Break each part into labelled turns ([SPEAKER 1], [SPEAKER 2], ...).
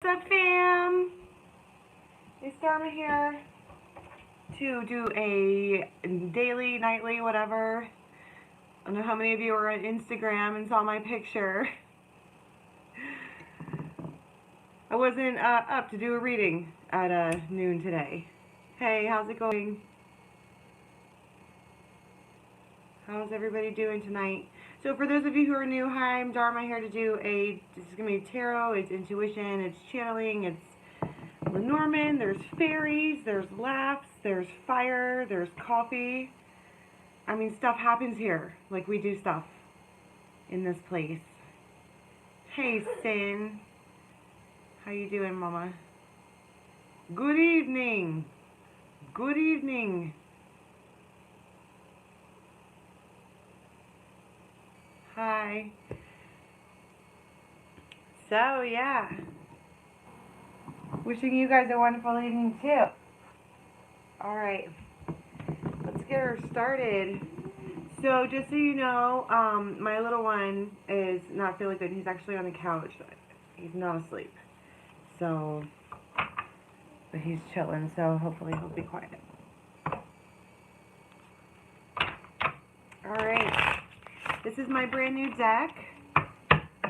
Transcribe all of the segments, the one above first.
[SPEAKER 1] What's up, fam? It's Dharma here to do a daily, nightly, whatever. I don't know how many of you were on Instagram and saw my picture. I wasn't up to do a reading at noon today. Hey, how's it going? How's everybody doing tonight? So for those of you who are new, hi, I'm Dharma here to do this is going to be tarot, it's intuition, it's channeling, it's Lenormand, there's fairies, there's laughs, there's fire, there's coffee. I mean, stuff happens here. Like, we do stuff in this place. Hey, Sin. How you doing, Mama? Good evening. Good evening. Hi. So, yeah. Wishing you guys a wonderful evening, too. Alright. Let's get her started. So, just so you know, my little one is not feeling good. He's actually on the couch. He's not asleep. So, but he's chilling, so hopefully he'll be quiet. Alright. This is my brand new deck.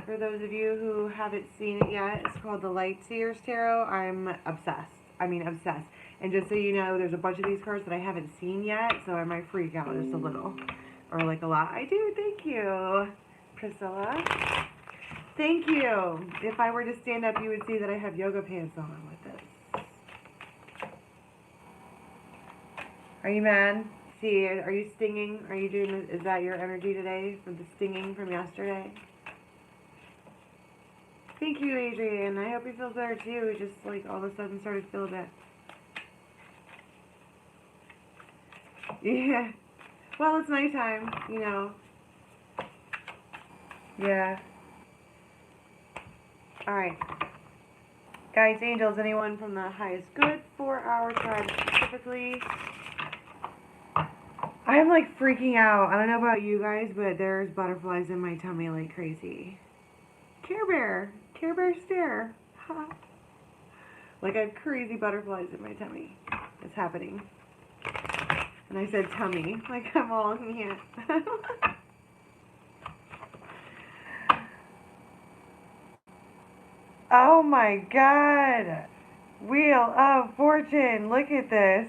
[SPEAKER 1] For those of you who haven't seen it yet, it's called the Light Seers Tarot. I'm obsessed. I mean, obsessed. And just so you know, there's a bunch of these cards that I haven't seen yet, so I might freak out just a little. Or like a lot. I do, thank you, Priscilla. Thank you. If I were to stand up, you would see that I have yoga pants on with this. Are you mad? See, are you stinging? Are you doing, is that your energy today from the stinging from yesterday? Thank you, Adrian. I hope you feel better too. Just like all of a sudden started to feel a bit. Yeah. Well, it's nighttime, you know. Yeah. Alright. Guys, angels, anyone from the highest good 4-hour tribe specifically? I'm like freaking out. I don't know about you guys, but there's butterflies in my tummy like crazy. Care Bear. Care Bear stare. Like I have crazy butterflies in my tummy. It's happening. And I said tummy. Like I'm all in here. Oh my god. Wheel of Fortune. Look at this.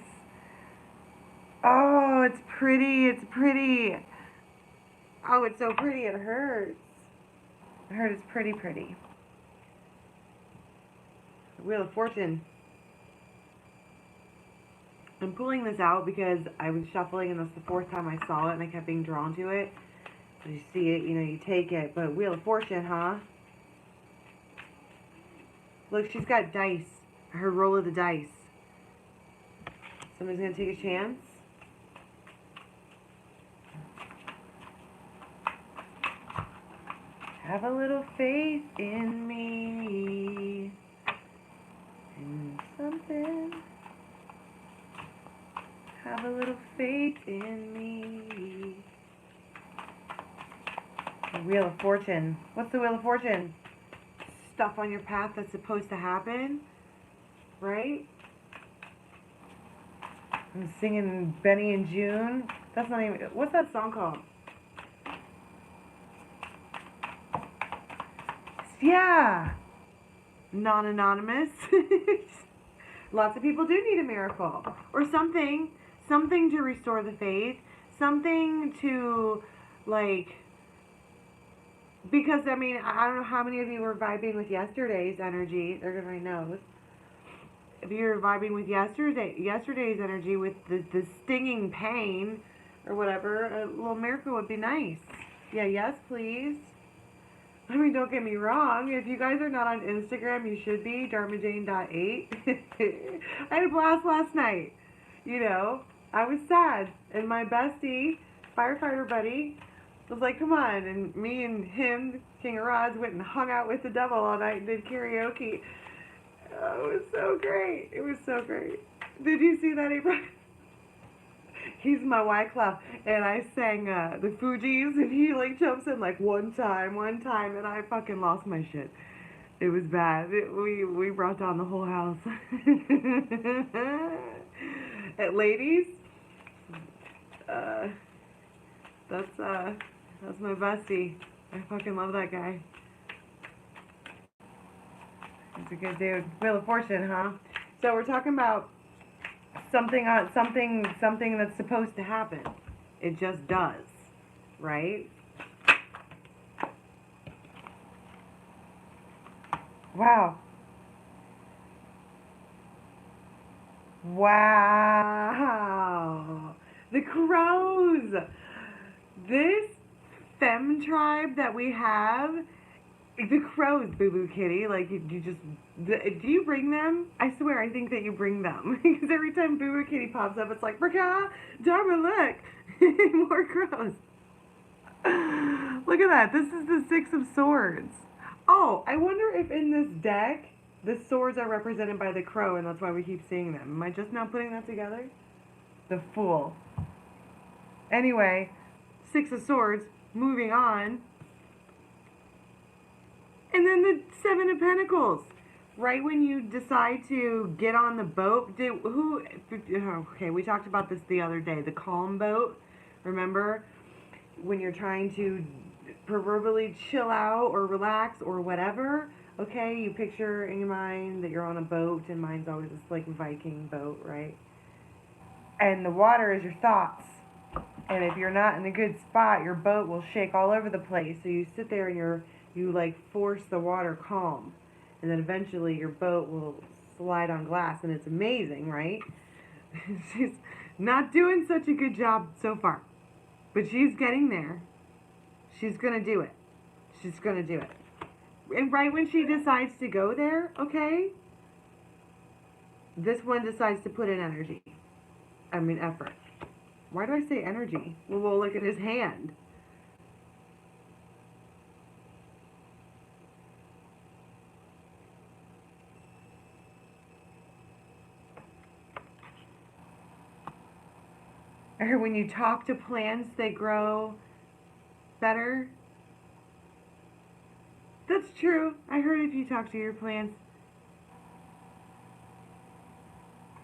[SPEAKER 1] Oh, it's pretty. It's pretty. Oh, it's so pretty. It hurts. It hurts. It's pretty, pretty. Wheel of Fortune. I'm pulling this out because I was shuffling and that's the 4th time I saw it and I kept being drawn to it. So you see it, you know, you take it. But Wheel of Fortune, huh? Look, she's got dice. Her roll of the dice. Somebody's going to take a chance. Have a little faith in me. And something. Have a little faith in me. The Wheel of Fortune. What's the Wheel of Fortune? Stuff on your path that's supposed to happen, right? I'm singing Benny and June. That's not even, what's that song called? Yeah. Non-anonymous. Lots of people do need a miracle. Or something to restore the faith. Something to, like, because, I mean, I don't know how many of you were vibing with yesterday's energy. They're going to know. If you're vibing with yesterday's energy with the stinging pain or whatever, a little miracle would be nice. Yeah, yes, please. I mean, don't get me wrong. If you guys are not on Instagram, you should be. dharmajane.8. I had a blast last night. You know, I was sad. And my bestie, firefighter buddy, was like, come on. And me and him, King of Rods, went and hung out with the devil all night and did karaoke. Oh, it was so great. It was so great. Did you see that, April? He's my Wyclef, and I sang the Fugees, and he like jumps in like one time, and I fucking lost my shit. It was bad. We brought down the whole house. Ladies, uh, that's my bestie. I fucking love that guy. He's a good dude. Wheel of Fortune, huh? So we're talking about something that's supposed to happen. It just does, right? Wow. Wow. The crows. This femme tribe that we have, the crows, Boo Boo Kitty, like you just, do you bring them? I swear, I think that you bring them. Because every time Boo Boo Kitty pops up, it's like, Braka, Dharma, look. More crows. Look at that. This is the Six of Swords. Oh, I wonder if in this deck, the swords are represented by the crow, and that's why we keep seeing them. Am I just now putting that together? The Fool. Anyway, Six of Swords, moving on. And then the Seven of Pentacles. Right when you decide to get on the boat, okay, we talked about this the other day, the calm boat, remember? When you're trying to proverbially chill out or relax or whatever, okay, you picture in your mind that you're on a boat, and mine's always this like Viking boat, right? And the water is your thoughts. And if you're not in a good spot, your boat will shake all over the place. So you sit there and you like force the water calm. And then eventually your boat will slide on glass, and it's amazing, right? She's not doing such a good job so far. But she's getting there. She's going to do it. She's going to do it. And right when she decides to go there, okay, this one decides to put in energy. I mean, effort. Why do I say energy? Well, we'll look at his hand. I heard when you talk to plants, they grow better. That's true. I heard if you talk to your plants.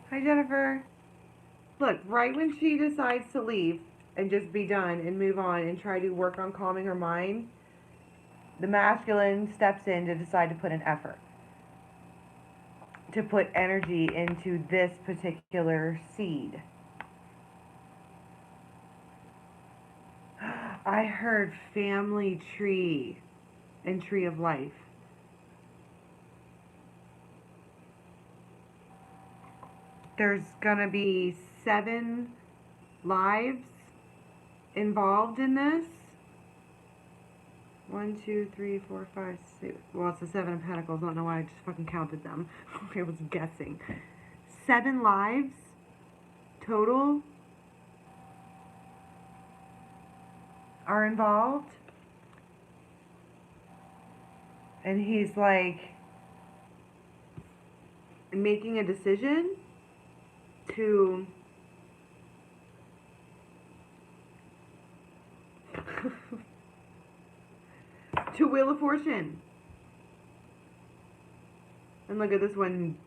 [SPEAKER 1] Hi, Jennifer. Look, right when she decides to leave and just be done and move on and try to work on calming her mind, the masculine steps in to decide to put an effort, to put energy into this particular seed. I heard family tree and tree of life. There's gonna be 7 lives involved in this. 1, 2, 3, 4, 5, 6. Well, it's the 7 of Pentacles. I don't know why I just fucking counted them. I was guessing. 7 lives total are involved. And he's like making a decision to to Wheel of Fortune. And look at this one,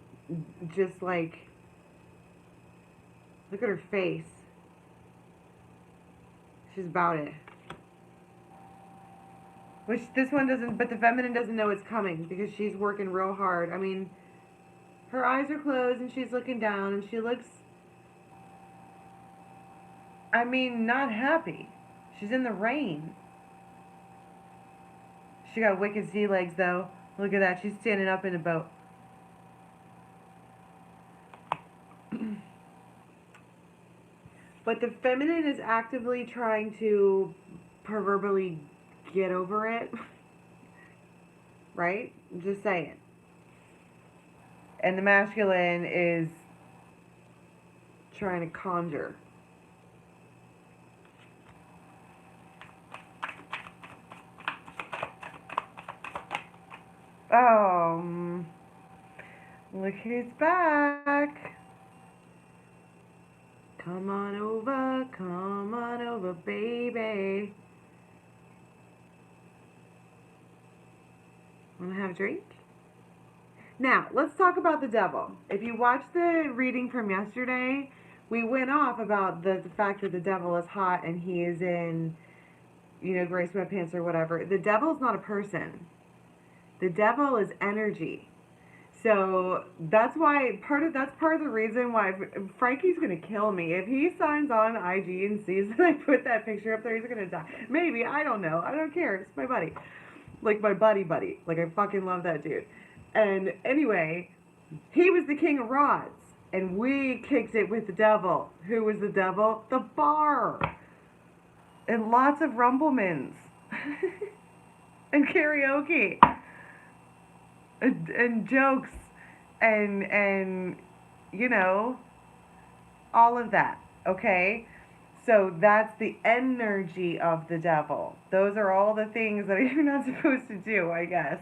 [SPEAKER 1] just like, look at her face. She's about it. Which this one doesn't, but the feminine doesn't know it's coming because she's working real hard. I mean, her eyes are closed and she's looking down and she looks, I mean, not happy. She's in the rain. She got wicked sea legs though. Look at that. She's standing up in a boat. But the feminine is actively trying to proverbially get over it. Right? I'm just saying. And the masculine is trying to conjure. Look who's back. Come on over, baby. Wanna have a drink? Now, let's talk about the devil. If you watched the reading from yesterday, we went off about the fact that the devil is hot and he is in, gray sweatpants or whatever. The devil is not a person. The devil is energy. So that's why that's part of the reason why Frankie's gonna kill me if he signs on IG and sees that I put that picture up there. He's gonna die. Maybe, I don't know. I don't care. It's my buddy, like my buddy. Like I fucking love that dude. And anyway, he was the king of rods, and we kicked it with the devil. Who was the devil? The bar, and lots of rumblemans, and karaoke. And jokes and all of that, okay? So that's the energy of the devil. Those are all the things that you're not supposed to do, I guess.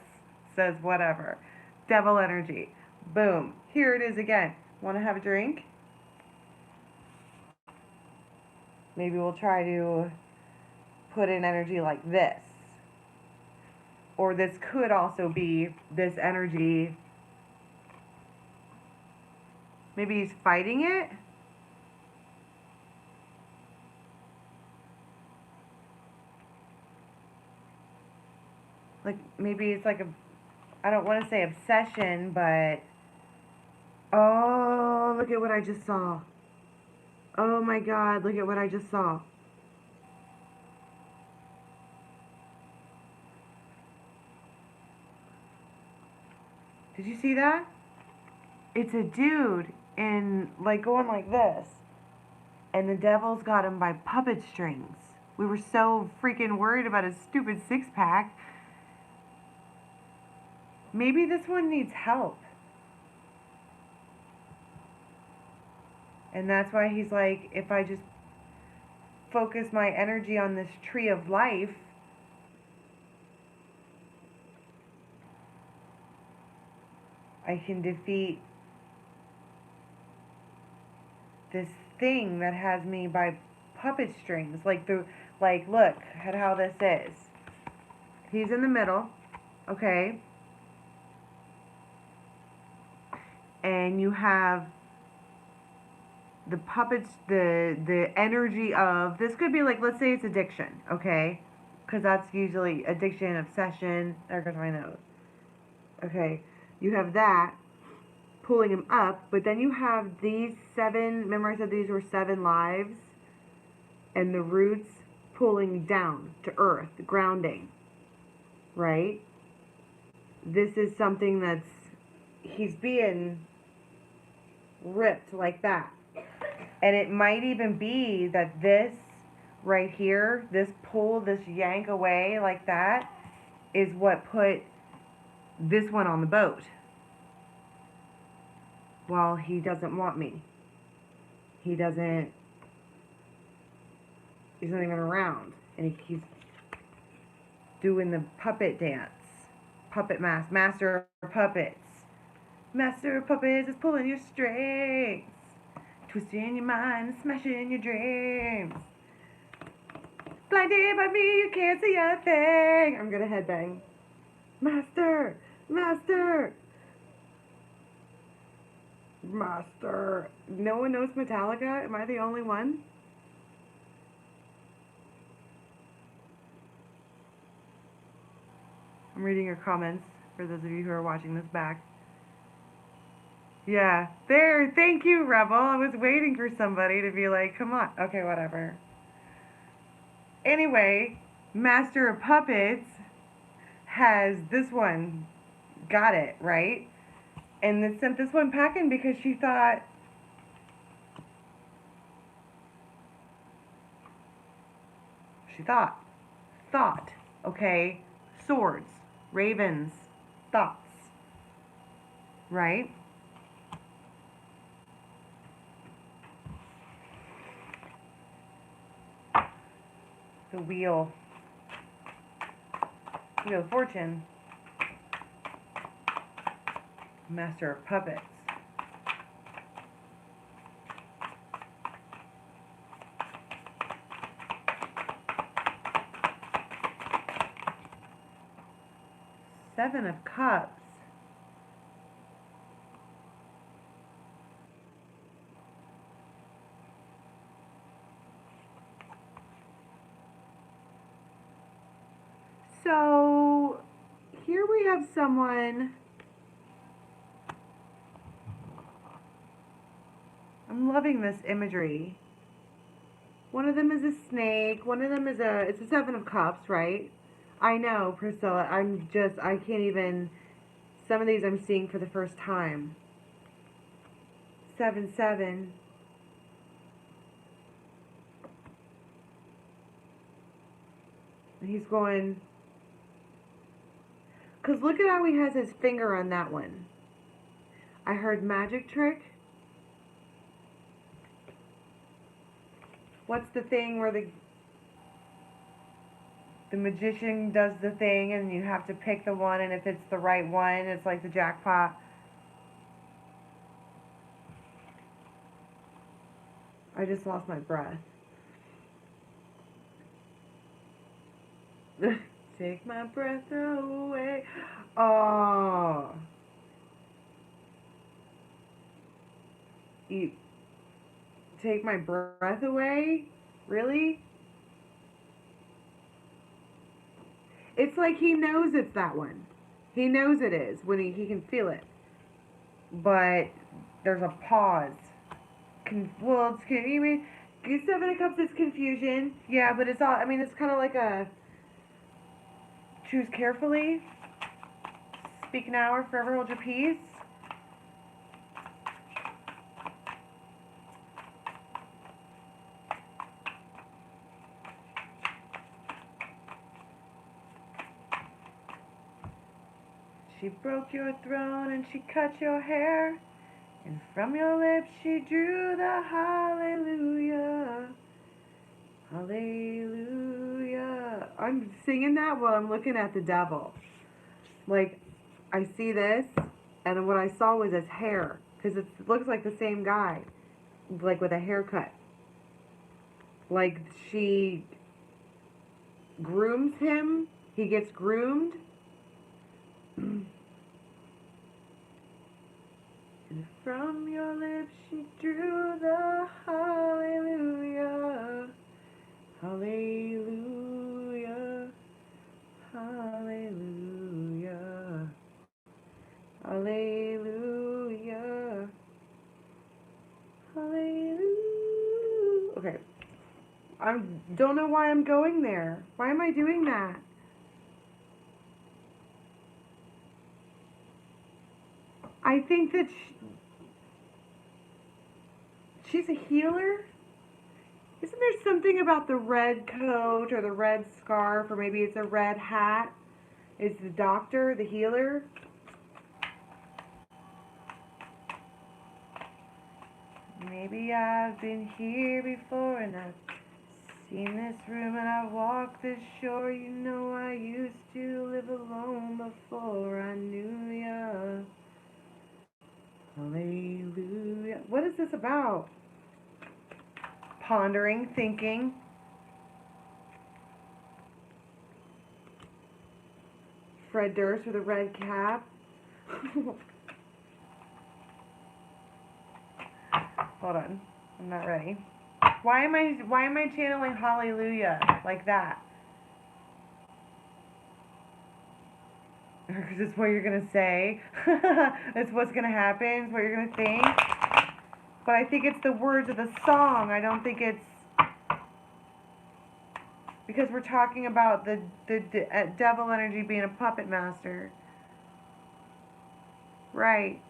[SPEAKER 1] Says whatever. Devil energy. Boom. Here it is again. Want to have a drink? Maybe we'll try to put in energy like this. Or this could also be this energy. Maybe he's fighting it. Like maybe it's like I don't want to say obsession, but oh, look at what I just saw. Oh my God, look at what I just saw. Did you see that? It's a dude in, like, going like this. And the devil's got him by puppet strings. We were so freaking worried about his stupid six-pack. Maybe this one needs help. And that's why he's like, if I just focus my energy on this tree of life, I can defeat this thing that has me by puppet strings. Like, look at how this is. He's in the middle, okay? And you have the puppets, the energy of, this could be like, let's say it's addiction, okay? Because that's usually addiction, obsession. There goes my nose. Okay. You have that pulling him up, but then you have these 7, remember I said these were 7 lives, and the roots pulling down to earth, grounding, right? This is something that's, he's being ripped like that. And it might even be that this right here, this pull, this yank away like that, is what put this one on the boat. Well, he doesn't want me. He's not even around. And he's doing the puppet dance. Puppet master of puppets. Master of puppets is pulling your strings. Twisting your mind, smashing your dreams. Blinded by me, you can't see a thing. I'm gonna headbang. Master! Master! Master. No one knows Metallica? Am I the only one? I'm reading your comments for those of you who are watching this back. Yeah, there. Thank you, Rebel. I was waiting for somebody to be like, come on. Okay, whatever. Anyway, Master of Puppets has this one. Got it, right? And they sent this one packing because she thought, thought, okay? Swords, ravens, thoughts, right? The wheel of fortune, Master of Puppets. Seven of Cups. So here we have someone. I'm loving this imagery. One of them is a snake. One of them is it's a 7 of cups, right? I know, Priscilla. I can't even, some of these I'm seeing for the first time. 7, 7. And he's going, because look at how he has his finger on that one. I heard magic trick. What's the thing where the magician does the thing and you have to pick the one, and if it's the right one, it's like the jackpot. I just lost my breath. Take my breath away. Oh. You take my breath away? Really? It's like he knows it's that one. He knows it is when he can feel it. But there's a pause. Well, it's, you mean, 7 of Cups is confusion. Yeah, but it's all, I mean, it's kind of like a choose carefully. Speak now or forever hold your peace. She broke your throne and she cut your hair, and from your lips she drew the hallelujah. Hallelujah. I'm singing that while I'm looking at the devil. Like, I see this, and what I saw was his hair, because it looks like the same guy, like with a haircut. Like she grooms him, he gets groomed. And from your lips she drew the hallelujah. Hallelujah. Hallelujah. Hallelujah. Hallelujah. Okay. I don't know why I'm going there. Why am I doing that? I think that she's a healer. Isn't there something about the red coat or the red scarf, or maybe it's a red hat? Is the doctor, the healer? Maybe I've been here before and I've seen this room and I've walked this shore. You know I used to live alone before I knew ya. Hallelujah. What is this about? Pondering, thinking. Fred Durst with a red cap. Hold on. I'm not ready. Why am I channeling hallelujah like that? Because it's what you're going to say. It's what's going to happen. It's what you're going to think. But I think it's the words of the song. I don't think it's... Because we're talking about the devil energy being a puppet master. Right.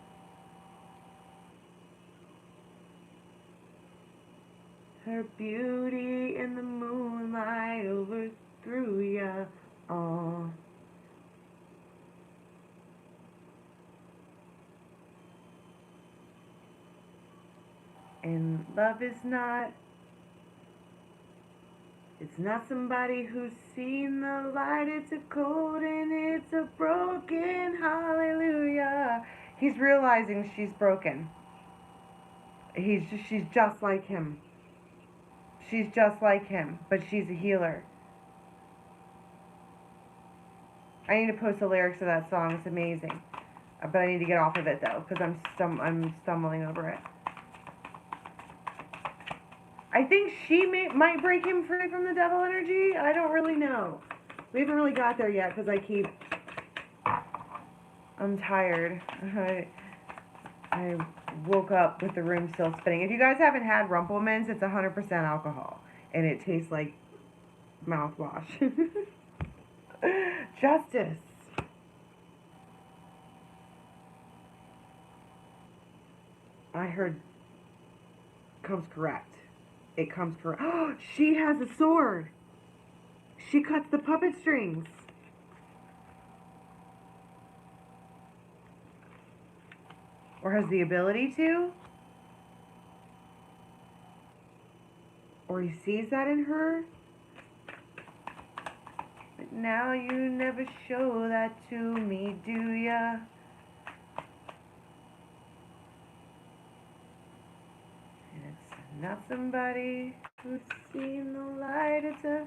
[SPEAKER 1] Her beauty in the moonlight overthrew ya. Aww. And love is not, it's not somebody who's seen the light. It's a cold and it's a broken hallelujah. He's realizing she's broken. She's just like him. She's just like him, but she's a healer. I need to post the lyrics of that song. It's amazing. But I need to get off of it though, because I'm stumbling over it. I think she might break him free from the devil energy. I don't really know. We haven't really got there yet because I'm tired. I woke up with the room still spinning. If you guys haven't had Rumplemans, it's 100% alcohol. And it tastes like mouthwash. Justice. I heard comes correct. It comes correct. Oh, she has a sword. She cuts the puppet strings. Or has the ability to. Or he sees that in her. But now you never show that to me, do ya? And it's not somebody who's seen the light. It's a...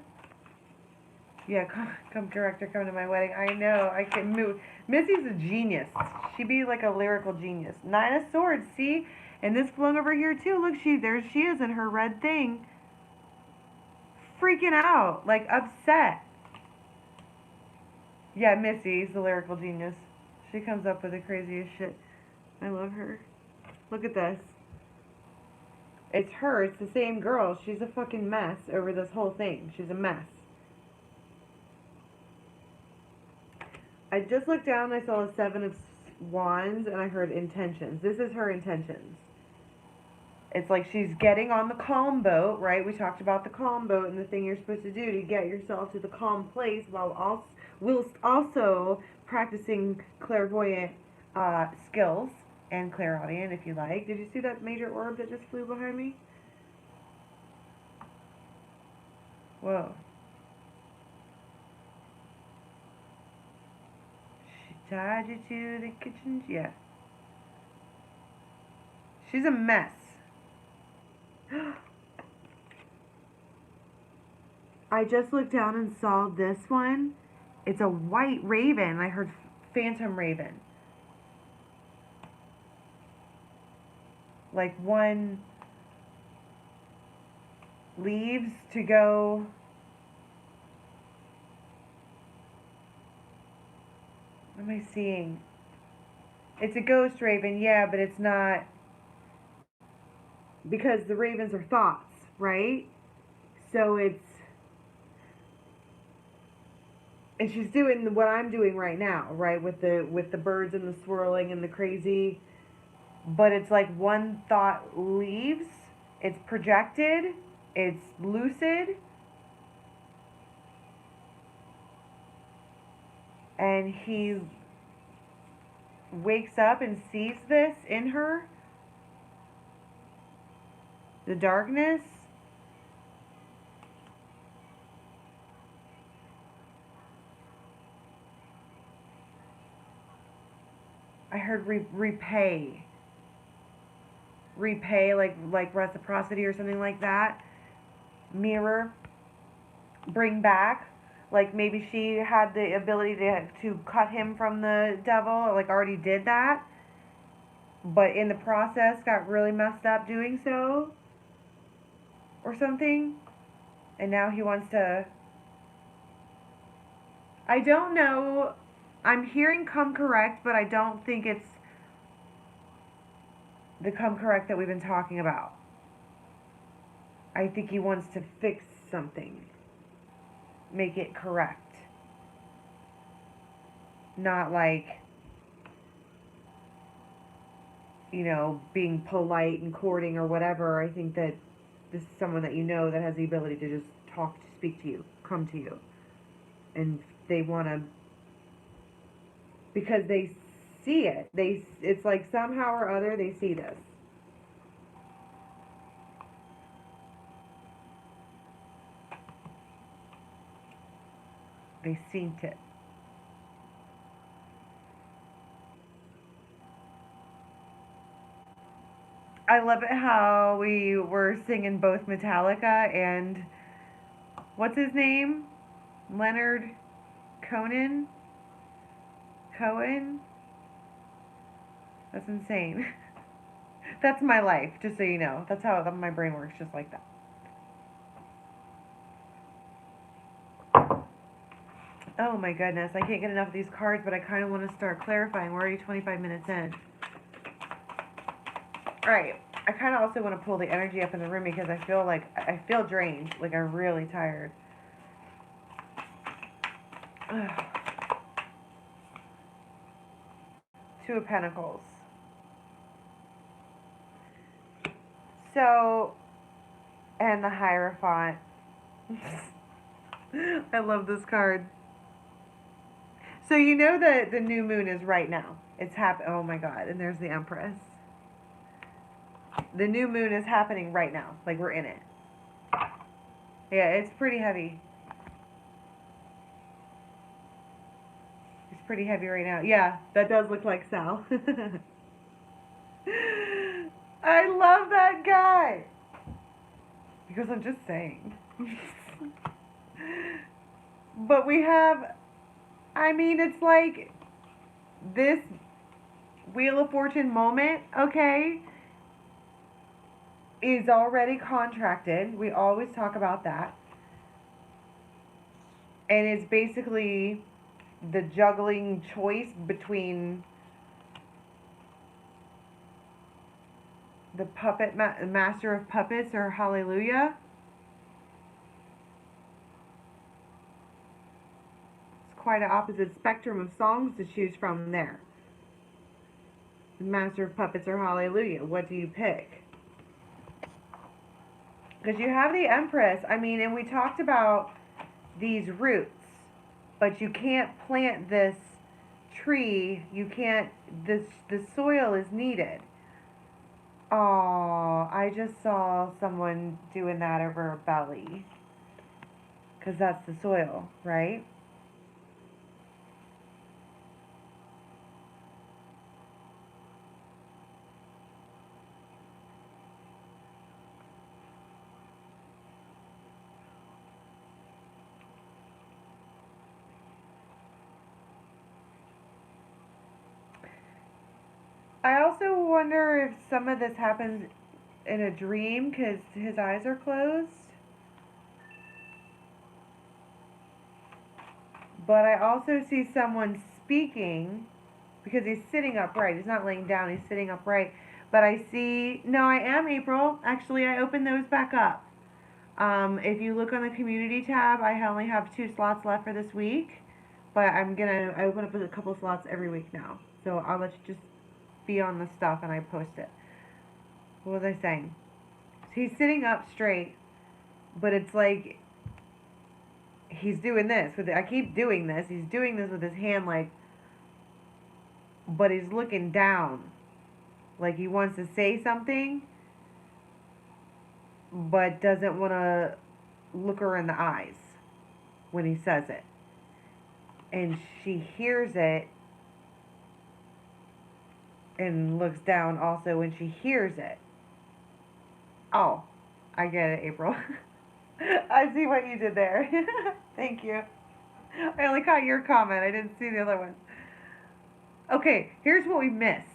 [SPEAKER 1] Yeah, come director, come to my wedding. I know, I can move. Missy's a genius. She'd be like a lyrical genius. Nine of Swords, see? And this flung over here too. Look, there she is in her red thing. Freaking out, like upset. Yeah, Missy's the lyrical genius. She comes up with the craziest shit. I love her. Look at this. It's her, it's the same girl. She's a fucking mess over this whole thing. She's a mess. I just looked down and I saw a 7 of Wands and I heard intentions. This is her intentions. It's like she's getting on the calm boat, right? We talked about the calm boat and the thing you're supposed to do to get yourself to the calm place while also practicing clairvoyant skills and clairaudient, if you like. Did you see that major orb that just flew behind me? Whoa. Tied you to the kitchen, yeah. She's a mess. I just looked down and saw this one. It's a white raven. I heard phantom raven. Like one leaves to go... What am I seeing? It's a ghost raven, yeah, but it's not, because the ravens are thoughts, right? So and she's doing what I'm doing right now, right? With the birds and the swirling and the crazy, but it's like one thought leaves, it's projected, it's lucid, and he wakes up and sees this in her. The darkness. I heard repay. Repay, like reciprocity or something like that. Mirror. Bring back. Like maybe she had the ability to cut him from the devil, or like already did that, but in the process got really messed up doing so, or something, and now he wants to... I don't know. I'm hearing come correct, but I don't think it's the come correct that we've been talking about. I think he wants to fix something. Make it correct. Not like, you know, being polite and courting or whatever. I think that this is someone that you know that has the ability to just speak to you, come to you. And they want to, because they see it. It's like somehow or other they see this. They seen it. I love it how we were singing both Metallica and what's his name? Leonard Cohen? That's insane. That's my life, just so you know. That's how my brain works, just like that. Oh my goodness, I can't get enough of these cards, but I kind of want to start clarifying. We're already 25 minutes in. Alright, I kind of also want to pull the energy up in the room because I feel drained, like I'm really tired. Ugh. Two of Pentacles. So, and the Hierophant. I love this card. So you know that the new moon is right now. It's oh my god, and there's the Empress. The new moon is happening right now. Like, we're in it. Yeah, it's pretty heavy. It's pretty heavy right now. Yeah, that does look like Sal. I love that guy. Because I'm just saying. But we have, I mean, it's like this Wheel of Fortune moment, okay, is already contracted. We always talk about that. And it's basically the juggling choice between the puppet master of puppets or hallelujah. It's quite an opposite spectrum of songs to choose from there. Master of puppets or hallelujah. What do you pick? Because you have the Empress. I mean, and we talked about these roots, but you can't plant this tree. You can't, the soil is needed. Oh, I just saw someone doing that over her belly. Because that's the soil, right? I also wonder if some of this happens in a dream because his eyes are closed. But I also see someone speaking because he's sitting upright. He's not laying down, he's sitting upright. But I see, no, I am April. Actually, I opened those back up. If you look on the community tab, I only have 2 slots left for this week. But I open up a couple slots every week now. So I'll let you just be on the stuff and I post it. What was I saying? So he's sitting up straight, but it's like he's doing this with it. I keep doing this. He's doing this with his hand, like, but he's looking down, like he wants to say something, but doesn't want to look her in the eyes when he says it. And she hears it and looks down also when she hears it. Oh, I get it, April. I see what you did there. Thank you. I only caught your comment. I didn't see the other one. Okay, here's what we missed.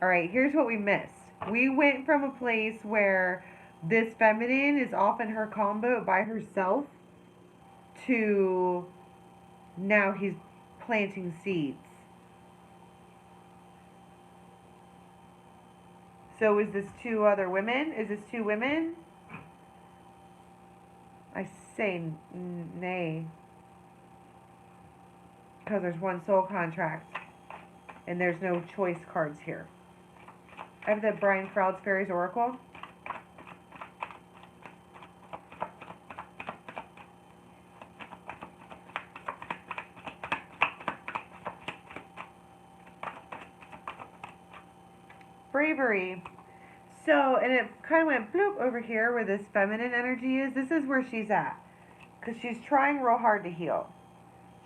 [SPEAKER 1] Alright, here's what we missed. We went from a place where this feminine is off in her calm boat by herself to now he's planting seeds. So is this 2 other women? Is this 2 women? I say nay. Because there's 1 soul contract. And there's no choice cards here. I have the Brian Froud's Fairies Oracle. Bravery. So, and it kind of went bloop over here where this feminine energy is. This is where she's at. Because she's trying real hard to heal.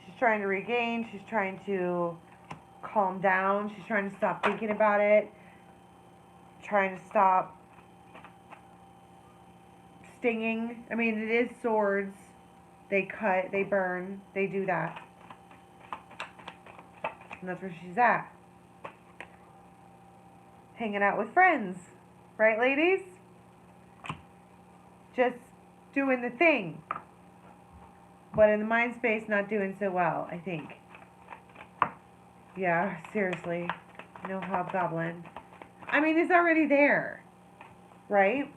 [SPEAKER 1] She's trying to regain. She's trying to calm down. She's trying to stop thinking about it. Trying to stop stinging. I mean, it is swords. They cut, they burn, they do that. And that's where she's at. Hanging out with friends. Right, ladies? Just doing the thing. But in the mind space, not doing so well, I think. Yeah, seriously. No hobgoblin. I mean, it's already there, right?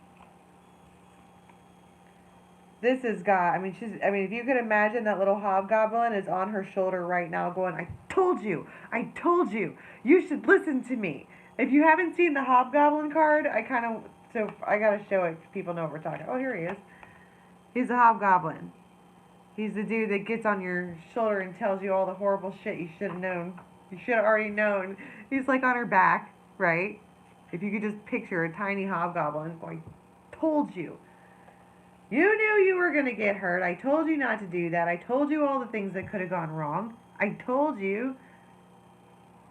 [SPEAKER 1] This is God. I mean, if you could imagine that little hobgoblin is on her shoulder right now going, I told you, you should listen to me. If you haven't seen the hobgoblin card, I gotta show it so people know what we're talking. Oh, here he is. He's a hobgoblin. He's the dude that gets on your shoulder and tells you all the horrible shit you should have known. You should have already known. He's like on her back, right? If you could just picture a tiny hobgoblin going, told you. You knew you were going to get hurt. I told you not to do that. I told you all the things that could have gone wrong. I told you.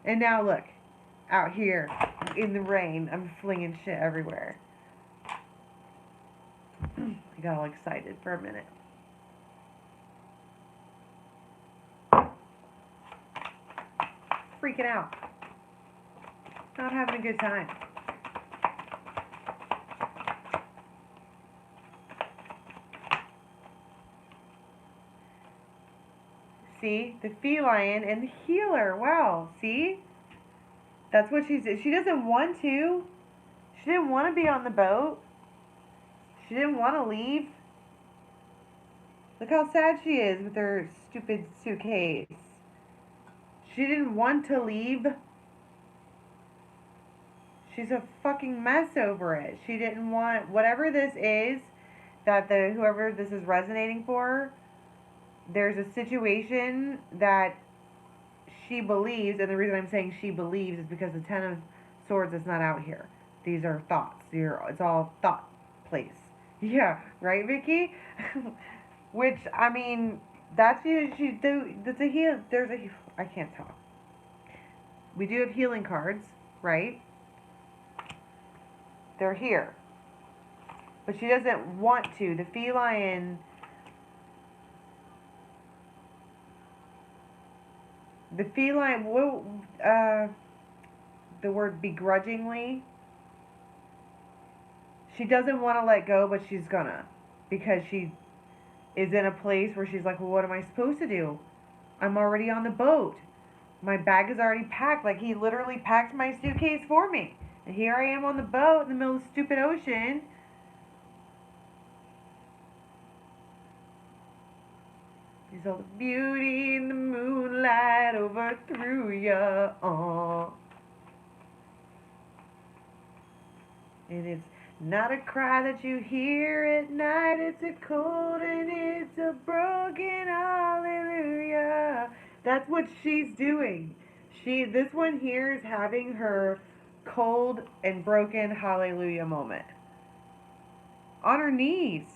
[SPEAKER 1] And now look, out here in the rain, I'm flinging shit everywhere. I got all excited for a minute. Freaking out. Not having a good time. See? The feline and the healer. Wow. See? That's what she doesn't want to. She didn't want to be on the boat. She didn't want to leave. Look how sad she is with her stupid suitcase. She didn't want to leave. She's a fucking mess over it. She didn't want, whatever this is, that whoever this is resonating for, there's a situation that she believes, and the reason I'm saying she believes is because the Ten of Swords is not out here. These are thoughts. It's all thought place. Yeah, right, Vicky? Which, I mean, that's a heal. I can't talk. We do have healing cards, right? They're here. But she doesn't want to. The feline... The feline... the word begrudgingly... She doesn't want to let go, but she's gonna. Because she is in a place where she's like, well, what am I supposed to do? I'm already on the boat. My bag is already packed. Like, he literally packed my suitcase for me. And here I am on the boat in the middle of the stupid ocean. There's all the beauty in the moonlight overthrew ya. And it's not a cry that you hear at night. It's a cold and it's a broken hallelujah. That's what she's doing. This one here is having her cold and broken hallelujah moment. On her knees.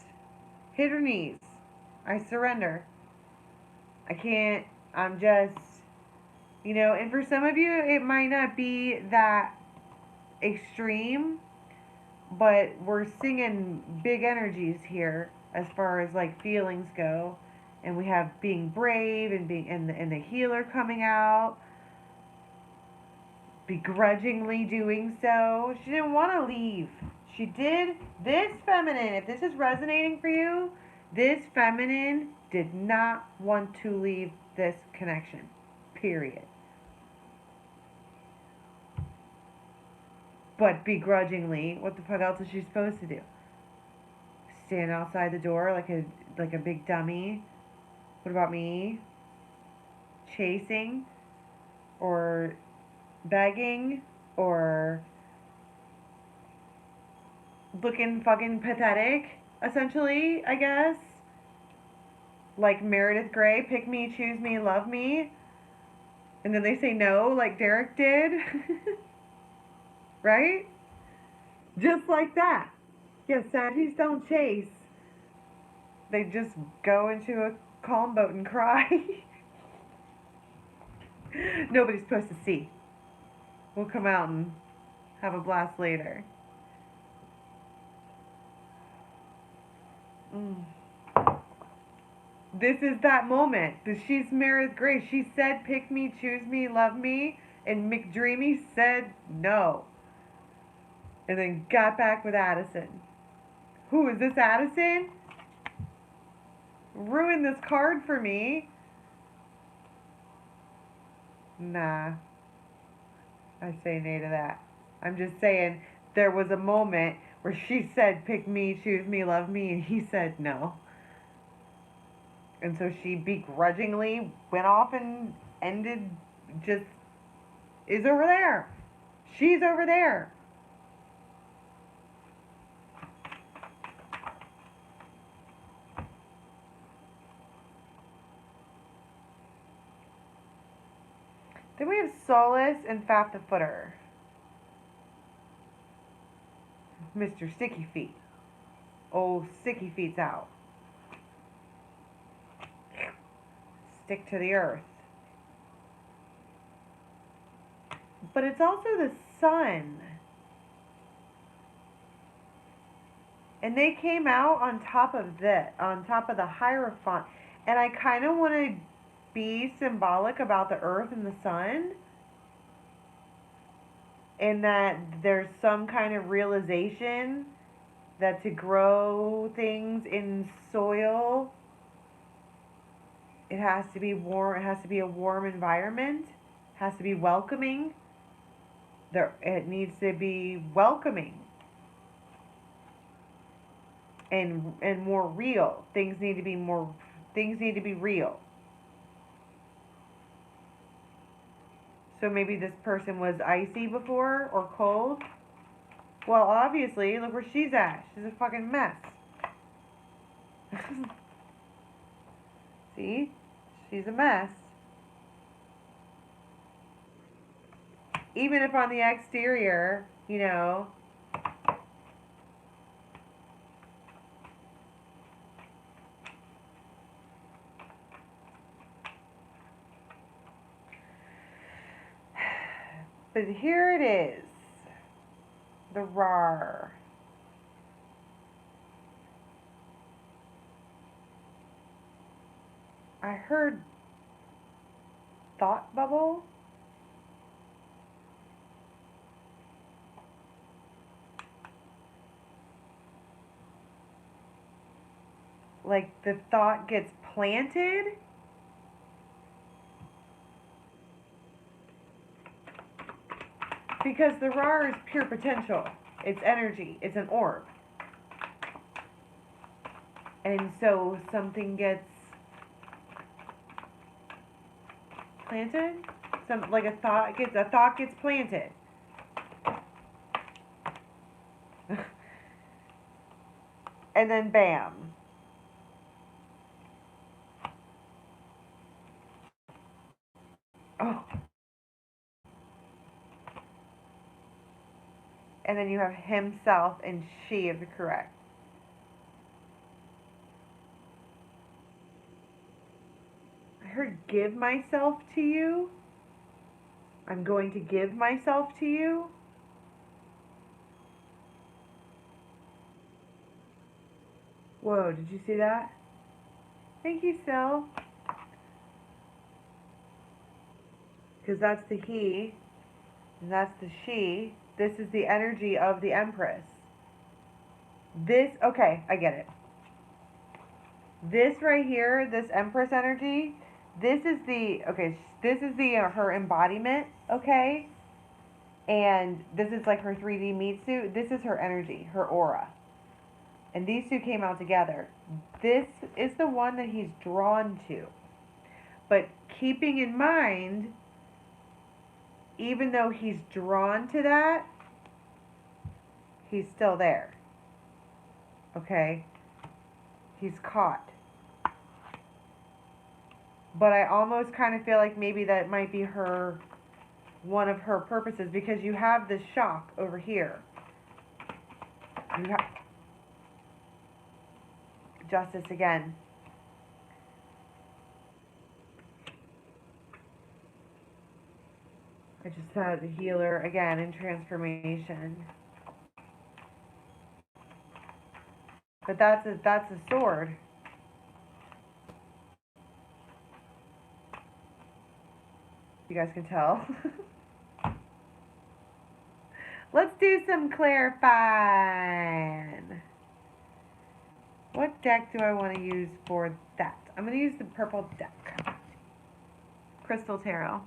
[SPEAKER 1] Hit her knees. I surrender. I can't. I'm just, and for some of you, it might not be that extreme, but we're singing big energies here as far as like feelings go. And we have being brave and and the healer coming out. Begrudgingly doing so. She didn't want to leave. She did. This feminine, if this is resonating for you, this feminine did not want to leave this connection. Period. But begrudgingly, what the fuck else is she supposed to do? Stand outside the door like a big dummy? What about me? Chasing? Or begging? Or looking fucking pathetic, essentially, I guess? Like Meredith Grey, pick me, choose me, love me. And then they say no, like Derek did. Right? Just like that. Yeah, Saggies don't chase. They just go into a calm boat and cry. Nobody's supposed to see. We'll come out and have a blast later. This is that moment. She's Meredith Grey. She said, pick me, choose me, love me. And McDreamy said no. And then got back with Addison. Who is this, Addison? ruin this card for me. Nah. I say nay to that. I'm just saying there was a moment where she said, pick me, choose me, love me, and he said no. And so she begrudgingly went off and ended, just is over there. She's over there. Then we have Solace and Faf the Footer. Mr. Sticky Feet. Oh, Sticky Feet's out. Stick to the earth. But it's also the sun. And they came out on top of the Hierophant. And I kind of want to be symbolic about the earth and the sun. And that there's some kind of realization that to grow things in soil, it has to be warm. It has to be a warm environment. It has to be welcoming. It needs to be welcoming and more real. Things need to be real. So maybe this person was icy before or cold. Well, obviously, look where she's at. She's a fucking mess. See? She's a mess. Even if on the exterior, you know, but here it is. The RAR. I heard thought bubble. Like the thought gets planted. Because the RAR is pure potential. It's energy. It's an orb. And so something gets planted. Like a thought gets planted. And then bam. Oh. And then you have himself and she of the correct. I heard give myself to you. I'm going to give myself to you. Whoa, did you see that? Thank you, Sil. Because that's the he, and that's the she. This is the energy of the Empress. Okay, I get it. This right here, this Empress energy, this is her embodiment, okay? And this is like her 3D meat suit. This is her energy, her aura. And these two came out together. This is the one that he's drawn to. But keeping in mind, even though he's drawn to that, he's still there. Okay? He's caught. But I almost kind of feel like maybe that might be one of her purposes, because you have this shock over here. You have Justice again. I just had the Healer again in transformation. But that's a sword. You guys can tell. Let's do some clarifying. What deck do I want to use for that? I'm going to use the purple deck. Crystal Tarot.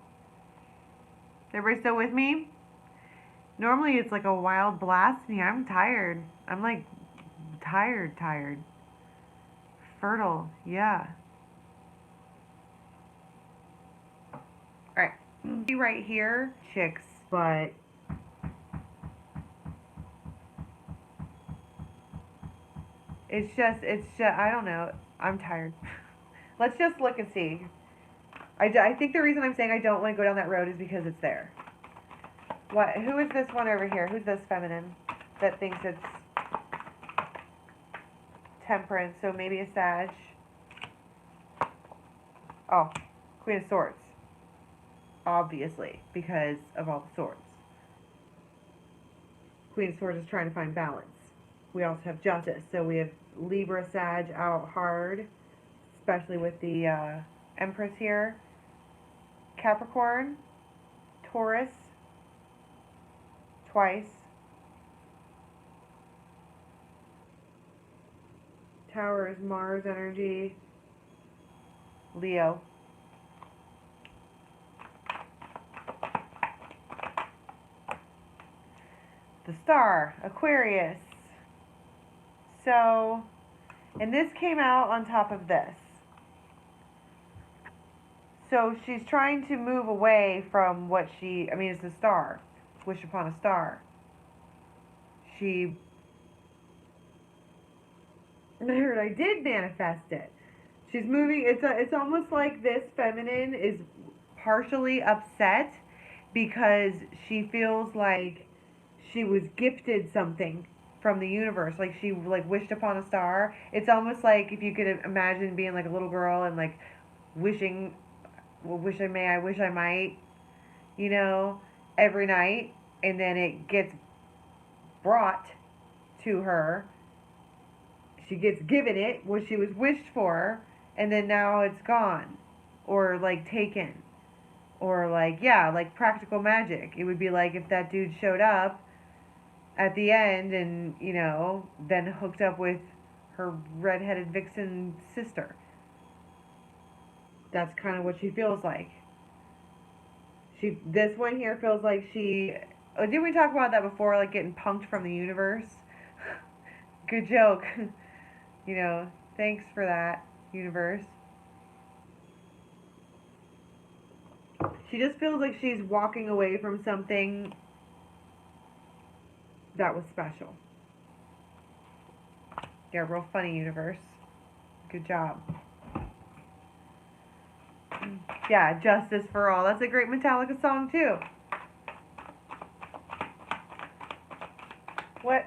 [SPEAKER 1] Everybody still with me? Normally it's like a wild blast in here. I'm tired. I'm like tired. Fertile, yeah. Alright. See right here, chicks, but it's just, I don't know. I'm tired. Let's just look and see. I think the reason I'm saying I don't want to go down that road is because it's there. What? Who is this one over here? Who's this feminine that thinks it's temperance? So maybe a Sag. Oh, Queen of Swords. Obviously, because of all the swords. Queen of Swords is trying to find balance. We also have Justice. So we have Libra, Sag out hard, especially with the Empress here. Capricorn, Taurus, twice. Tower is Mars energy. Leo. The Star, Aquarius. So, and this came out on top of this. So she's trying to move away from what it's the Star. Wish upon a star. I did manifest it. She's moving. It's almost like this feminine is partially upset because she feels like she was gifted something from the universe. Like she wished upon a star. It's almost like if you could imagine being like a little girl and like wishing, well, wish I may, I wish I might, every night, and then it gets brought to her. She gets given it, what she was wished for, and then now it's gone, or like taken, or like practical magic. It would be like if that dude showed up at the end and then hooked up with her redheaded vixen sister. That's kind of what she feels like. This one here feels like didn't we talk about that before, like getting punked from the universe? Good joke. Thanks for that, universe. She just feels like she's walking away from something that was special. Yeah, real funny, universe. Good job. Yeah, Justice for All. That's a great Metallica song, too. What,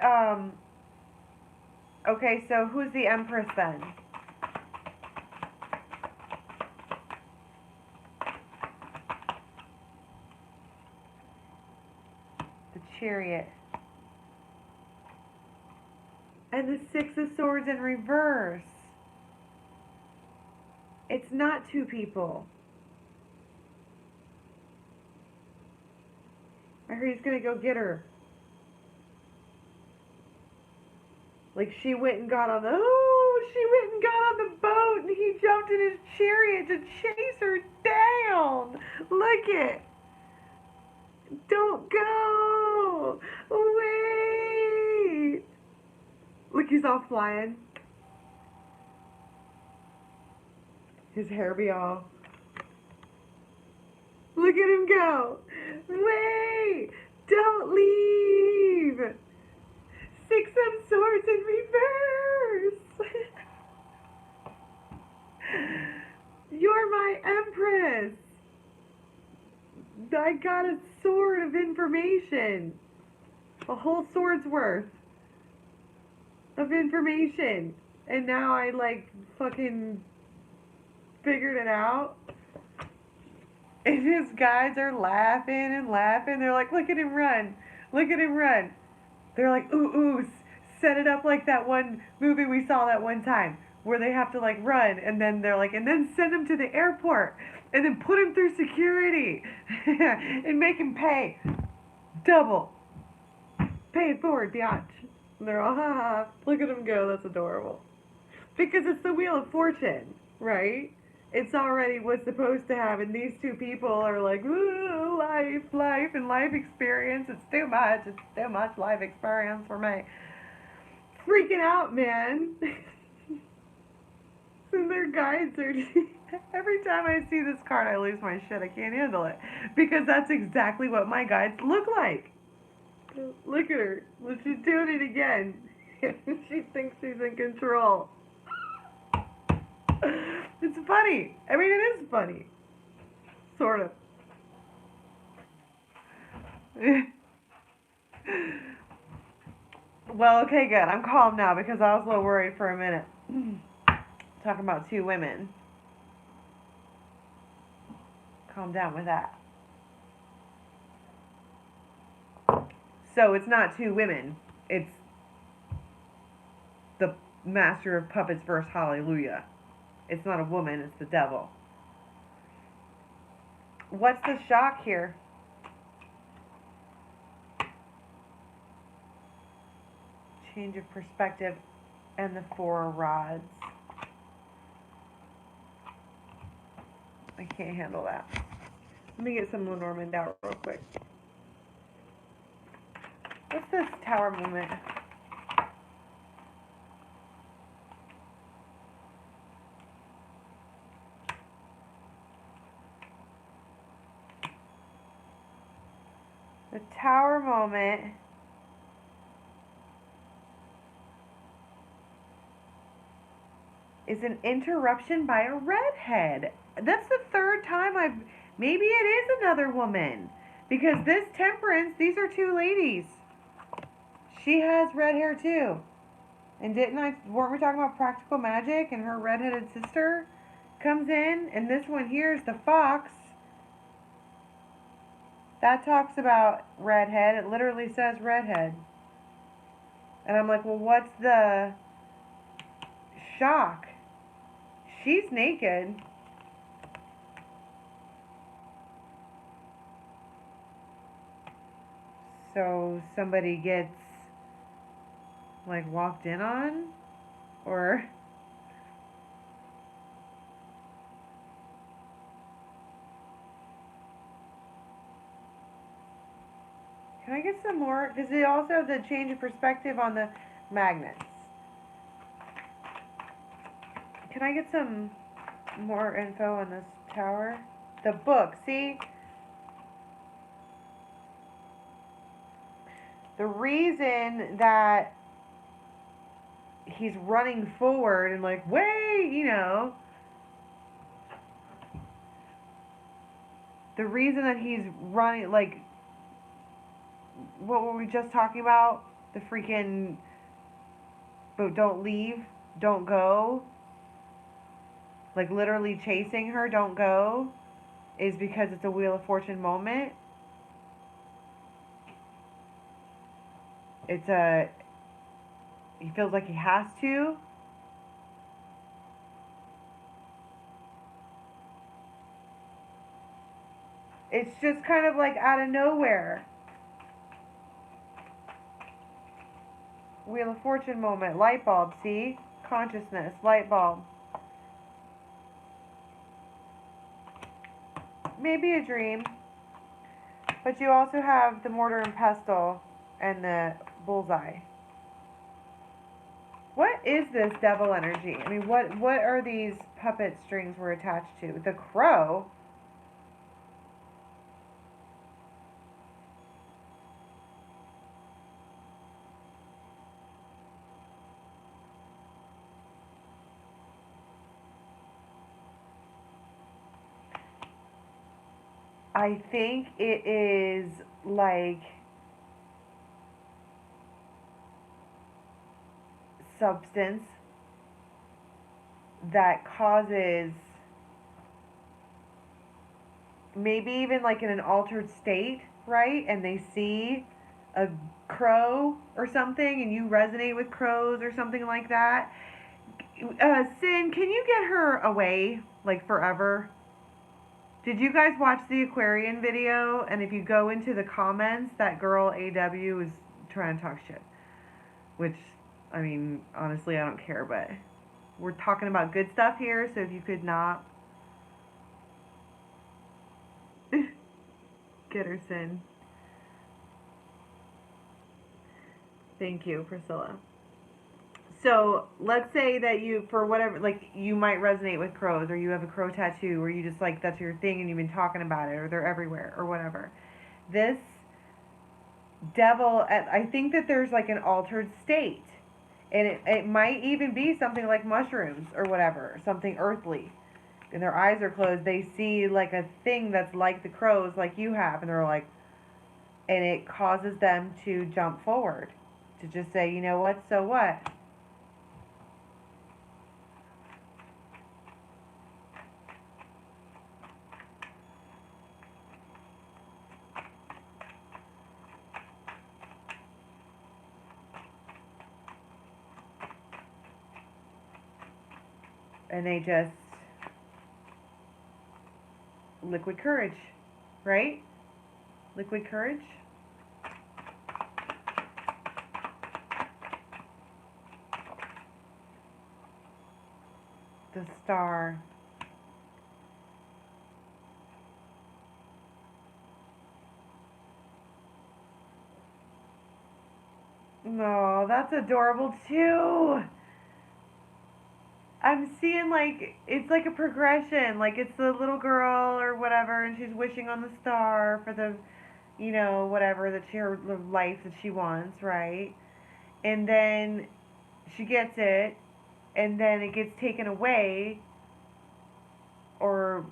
[SPEAKER 1] okay, so who's the Empress then? The Chariot. And the Six of Swords in reverse. It's not two people. I heard he's gonna go get her. Like she went and got on the boat and he jumped in his chariot to chase her down. Look it. Don't go. Wait. Look, he's all flying. His hair be all. Look at him go. Wait. Don't leave. Six of Swords in reverse. You're my Empress. I got a sword of information. A whole sword's worth of information. And now I fucking figured it out. And his guys are laughing and laughing. They're like, look at him run. Look at him run. They're like, ooh, set it up like that one movie we saw that one time where they have to run, and then they're like, and then send him to the airport and then put him through security and make him pay double. Pay it forward, biatch. And they're all, ha, look at him go, that's adorable. Because it's the Wheel of Fortune, right? It's already what's supposed to happen. These two people are like, ooh, life, and life experience. It's too much. It's too much life experience for me. Freaking out, man. And their guides are. Every time I see this card, I lose my shit. I can't handle it. Because that's exactly what my guides look like. Look at her. She's doing it again. She thinks she's in control. It's funny. I mean, it is funny. Sort of. Well, okay, good. I'm calm now because I was a little worried for a minute. Talking about two women. Calm down with that. So it's not two women. It's the Master of Puppets versus Hallelujah. It's not a woman, it's the devil. What's the shock here? Change of perspective and the Four of Rods. I can't handle that. Let me get some Lenormand out real quick. What's this Tower moment? The Tower moment is an interruption by a redhead. That's the third time I've... Maybe it is another woman. Because this Temperance, these are two ladies. She has red hair too. And weren't we talking about practical magic and her redheaded sister comes in? And this one here is the Fox. That talks about redhead. It literally says redhead. And I'm like, well, what's the shock? She's naked. So somebody gets, like, walked in on? Or... Can I get some more? Because they also have the change of perspective on the magnets. Can I get some more info on this tower? The book, see? The reason that he's running forward and like, wait, you know. The reason that he's running, like, what were we just talking about? The freaking, but don't leave, don't go. Like literally chasing her, don't go, is because it's a Wheel of Fortune moment. He feels like he has to. It's just kind of like out of nowhere. Wheel of Fortune moment, light bulb, see? Consciousness, light bulb. Maybe a dream. But you also have the mortar and pestle and the bullseye. What is this devil energy? I mean, what are these puppet strings we're attached to? The crow? I think it is like substance that causes, maybe even like in an altered state, right? And they see a crow or something and you resonate with crows or something like that. Sin, can you get her away, like forever? Did you guys watch the Aquarian video? And if you go into the comments, that girl AW is trying to talk shit. Which, I mean, honestly, I don't care, but we're talking about good stuff here, so if you could not get her sin. Thank you, Priscilla. So let's say that you, for whatever, like you might resonate with crows, or you have a crow tattoo, or you just like that's your thing and you've been talking about it, or they're everywhere, or whatever. This devil, I think that there's like an altered state. And it might even be something like mushrooms or whatever, something earthly. And their eyes are closed. They see like a thing that's like the crows, like you have, and they're like, and it causes them to jump forward, to just say, you know what, so what? And they just, liquid courage, right? Liquid courage. The star. No, that's adorable too. I'm seeing like it's like a progression, like it's the little girl or whatever, and she's wishing on the star for the, you know, whatever that her life that she wants, right? And then she gets it, and then it gets taken away, or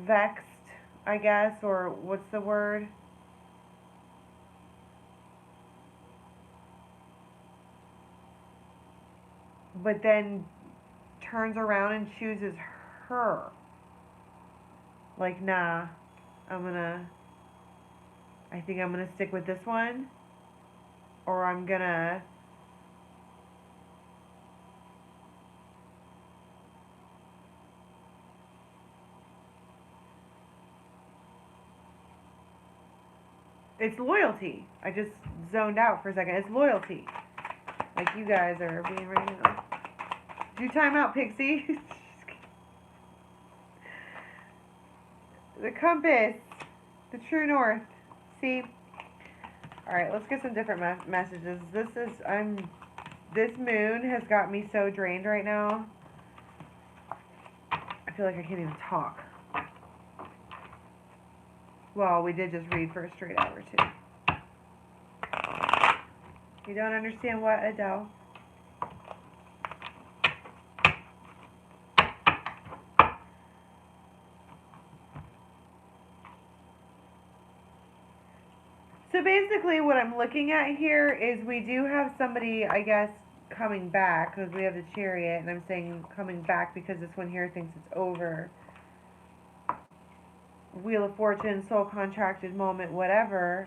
[SPEAKER 1] vexed, I guess, or what's the word? But then turns around and chooses her. Like, nah, I think I'm gonna stick with this one, or I'm gonna it's loyalty. I just zoned out for a second. It's loyalty. Like you guys are being right now. Do time out, Pixie. The compass. The true north. See? Alright, let's get some different messages. This moon has got me so drained right now. I feel like I can't even talk. Well, we did just read for a straight hour, too. You don't understand what, Adele? So basically what I'm looking at here is we do have somebody, I guess, coming back, because we have the Chariot, and I'm saying coming back because this one here thinks it's over. Wheel of Fortune, soul contracted moment, whatever.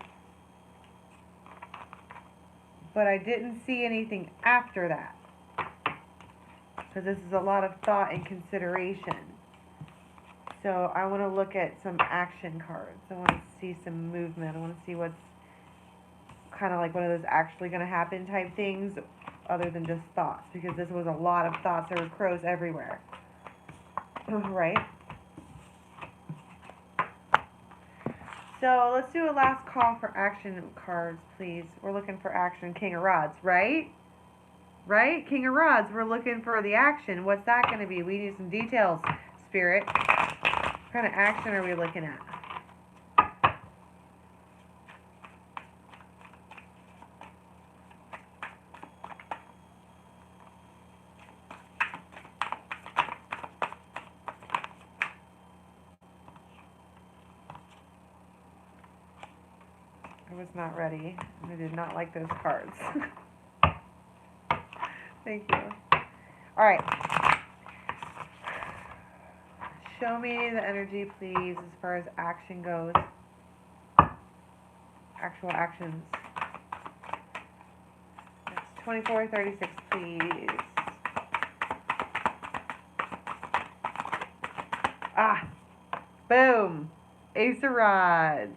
[SPEAKER 1] But I didn't see anything after that, because this is a lot of thought and consideration. So I want to look at some action cards. I want to see some movement. I want to see what's kind of like one of those actually going to happen type things, other than just thoughts, because this was a lot of thoughts. There were crows everywhere. Right? So let's do a last call for action cards, please. We're looking for action. King of Rods, right? Right? King of Rods, we're looking for the action. What's that going to be? We need some details, Spirit. What kind of action are we looking at? I was not ready. I did not like those cards. Thank you. All right. Show me the energy, please, as far as action goes. Actual actions. That's 2436, please. Ah. Boom. Ace of Rods.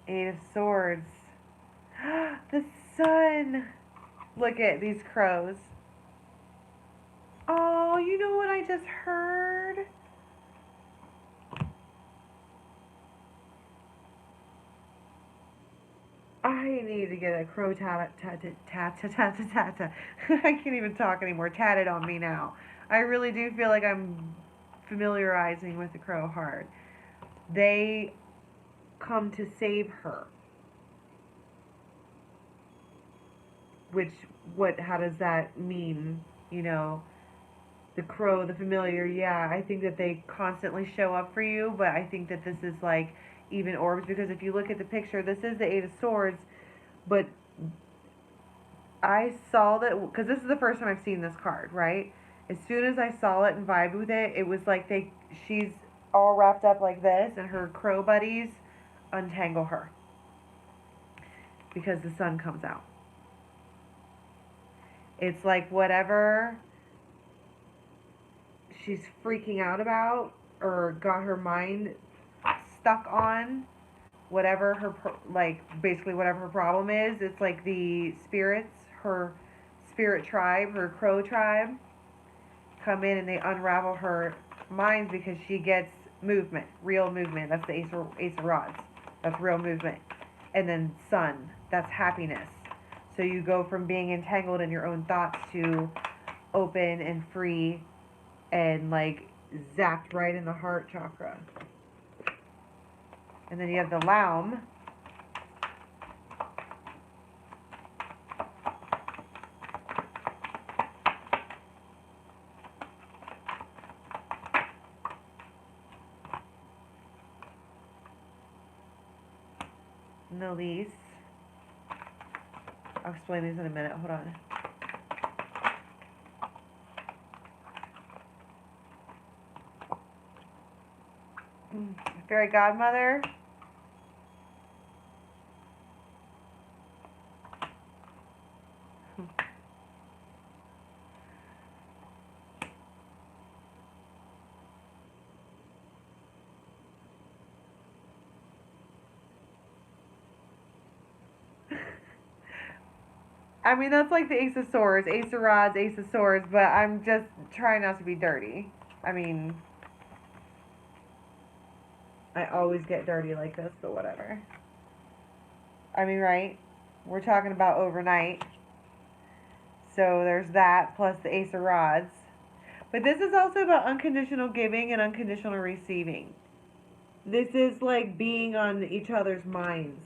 [SPEAKER 1] Eight of Swords. The Sun. Look at these crows. Oh, you know what I just heard? I need to get a crow I can't even talk anymore. Tatted on me now. I really do feel like I'm familiarizing with the crow hard. They come to save her. Which, how does that mean? You know, the crow, the familiar, yeah, I think that they constantly show up for you, but I think that this is like even orbs, because if you look at the picture, this is the Eight of Swords, but I saw that, because this is the first time I've seen this card, right? As soon as I saw it and vibed with it, it was like she's all wrapped up like this, and her crow buddies untangle her because the sun comes out. It's like whatever she's freaking out about or got her mind stuck on, whatever her basically whatever her problem is, it's like the spirits, her spirit tribe, her crow tribe, come in and they unravel her mind because she gets movement, real movement. That's the ace of rods. That's real movement. And then sun, that's happiness. So you go from being entangled in your own thoughts to open and free and like zapped right in the heart chakra. And then you have the Laum. And the Lys. I'll explain these in a minute. Hold on. Fairy Godmother. I mean, that's like the Ace of Swords, Ace of Rods, Ace of Swords, but I'm just trying not to be dirty. I mean, I always get dirty like this, but whatever. I mean, right? We're talking about overnight. So there's that, plus the Ace of Rods. But this is also about unconditional giving and unconditional receiving. This is like being on each other's minds.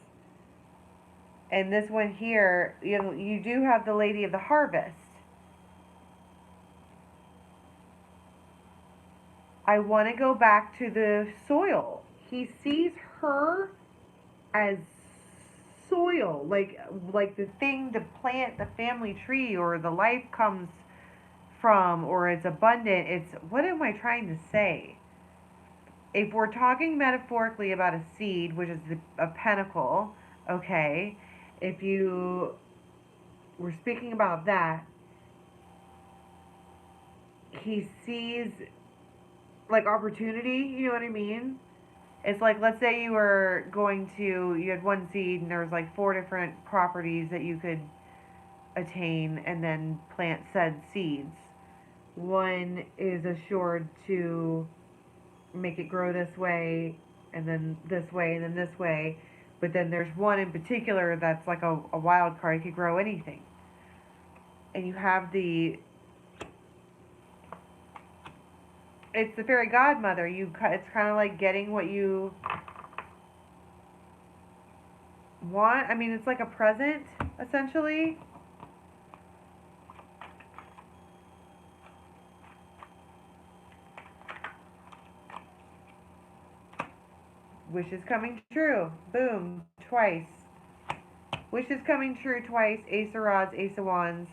[SPEAKER 1] And this one here, you do have the Lady of the Harvest. I want to go back to the soil. He sees her as soil, like the thing, the plant, the family tree, or the life comes from, or it's abundant. It's, what am I trying to say? If we're talking metaphorically about a seed, which is a pentacle, okay, if you were speaking about that, he sees like opportunity, you know what I mean? It's like, let's say you had one seed and there was like 4 different properties that you could attain and then plant said seeds. One is assured to make it grow this way, and then this way, and then this way. But then there's one in particular that's like a wild card. It could grow anything. And you have it's the fairy godmother. It's kind of like getting what you want. I mean, it's like a present, essentially. Wishes coming true. Boom. Twice. Wishes coming true twice. Ace of Rods, Ace of Wands.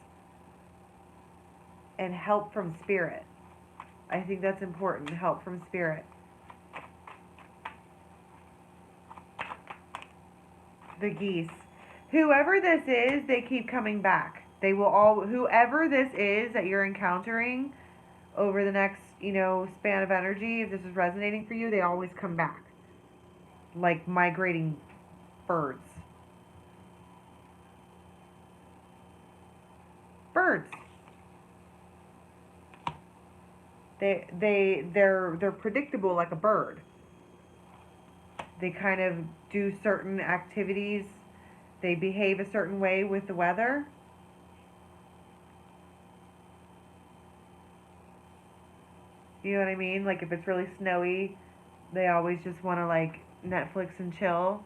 [SPEAKER 1] And help from spirit. I think that's important. Help from spirit. The geese. Whoever this is, they keep coming back. They will whoever this is that you're encountering over the next, span of energy, if this is resonating for you, they always come back. Like migrating birds. They're predictable like a bird. They kind of do certain activities. They behave a certain way with the weather. You know what I mean? Like if it's really snowy, they always just want to like Netflix and chill.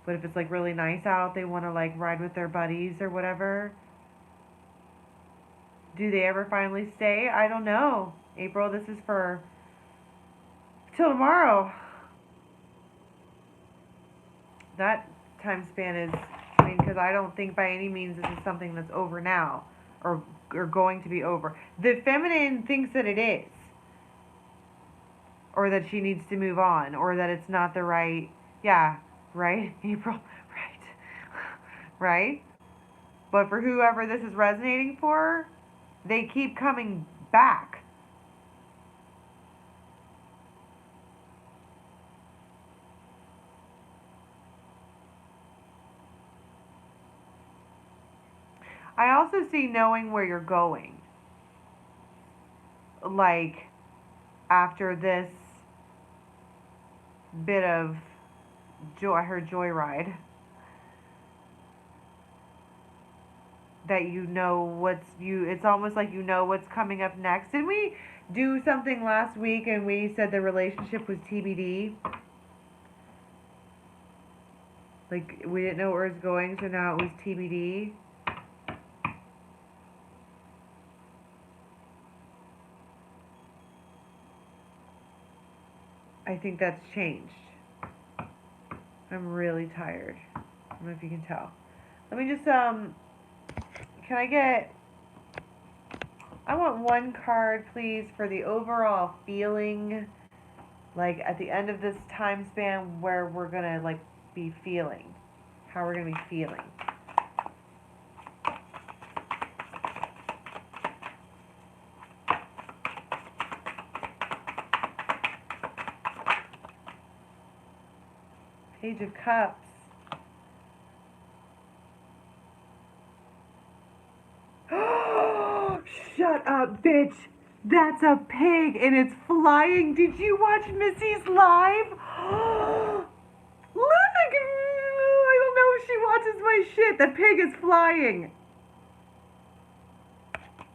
[SPEAKER 1] But if it's like really nice out, they want to like ride with their buddies or whatever. Do they ever finally stay? I don't know. April, this is for till tomorrow. That time span is, I mean, because I don't think by any means this is something that's over now or going to be over. The feminine thinks that it is, or that she needs to move on, or that it's not the right, yeah, right, April, right, right? But for whoever this is resonating for, they keep coming back. I also see knowing where you're going. Like, after this bit of joy, I heard joyride, that you know it's almost like you know what's coming up next. Didn't we do something last week and we said the relationship was TBD? Like, we didn't know where it was going, so now it was TBD. I think that's changed. I'm really tired. I don't know if you can tell. Let me just, can I want one card, please, for the overall feeling, like, at the end of this time span where we're gonna, like, be feeling. How we're gonna be feeling. Page of Cups. Shut up, bitch. That's a pig and it's flying. Did you watch Missy's live? Look! I don't know if she watches my shit. The pig is flying.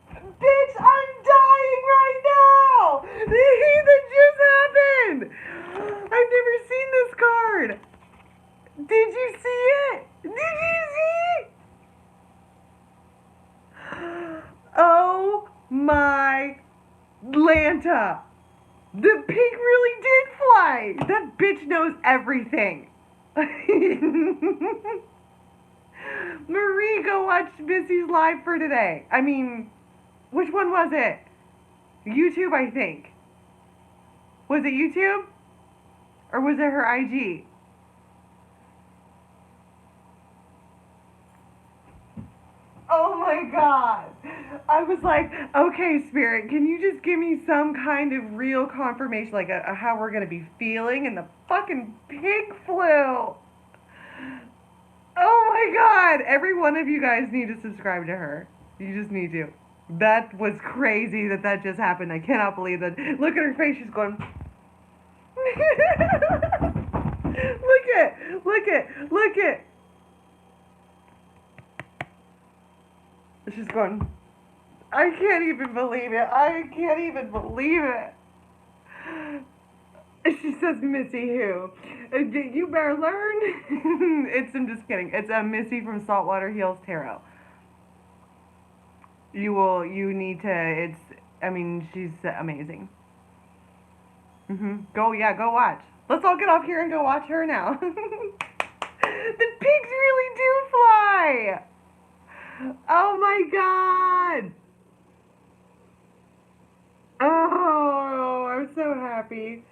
[SPEAKER 1] Bitch, I'm dying right now! That just happened! I've never seen this card. Did you see it? Did you see it? Oh my Lanta. The pig really did fly. That bitch knows everything. Marie, go watch Missy's live for today. I mean, which one was it? YouTube, I think. Was it YouTube? Or was it her IG? Oh my god. I was like, okay, Spirit, can you just give me some kind of real confirmation, like how we're going to be feeling? And the fucking pig flew. Oh my god. Every one of you guys need to subscribe to her. You just need to. That was crazy that just happened. I cannot believe that. Look at her face. She's going. Look it. She's going, I can't even believe it. She says, Missy who? You better learn. I'm just kidding. It's a Missy from Saltwater Hills Tarot. You need to, she's amazing. Go watch. Let's all get off here and go watch her now. The pigs really do fly. Oh my god. Oh, I'm so happy.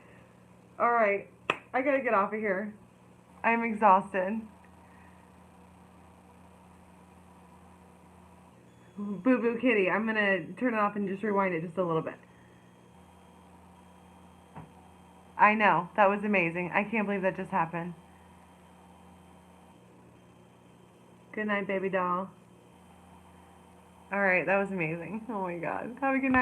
[SPEAKER 1] Alright, I gotta get off of here. I'm exhausted. Boo Boo Kitty, I'm gonna turn it off and just rewind it just a little bit. I know, that was amazing. I can't believe that just happened. Good night, baby doll. Alright, that was amazing. Oh my god. Have a good night.